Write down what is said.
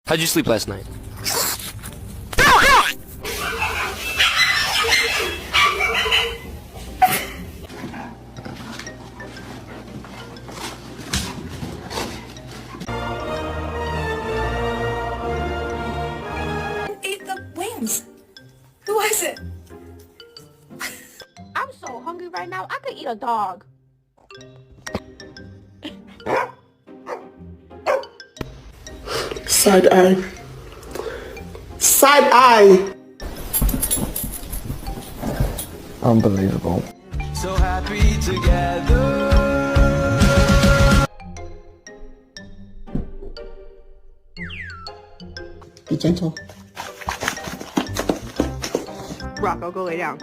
How'd you sleep last night? Ate the wings. Who was it? I'm so hungry right now, I could eat a dog. Side eye. Side eye. Unbelievable. So happy together. Be gentle. Rocco, go lay down.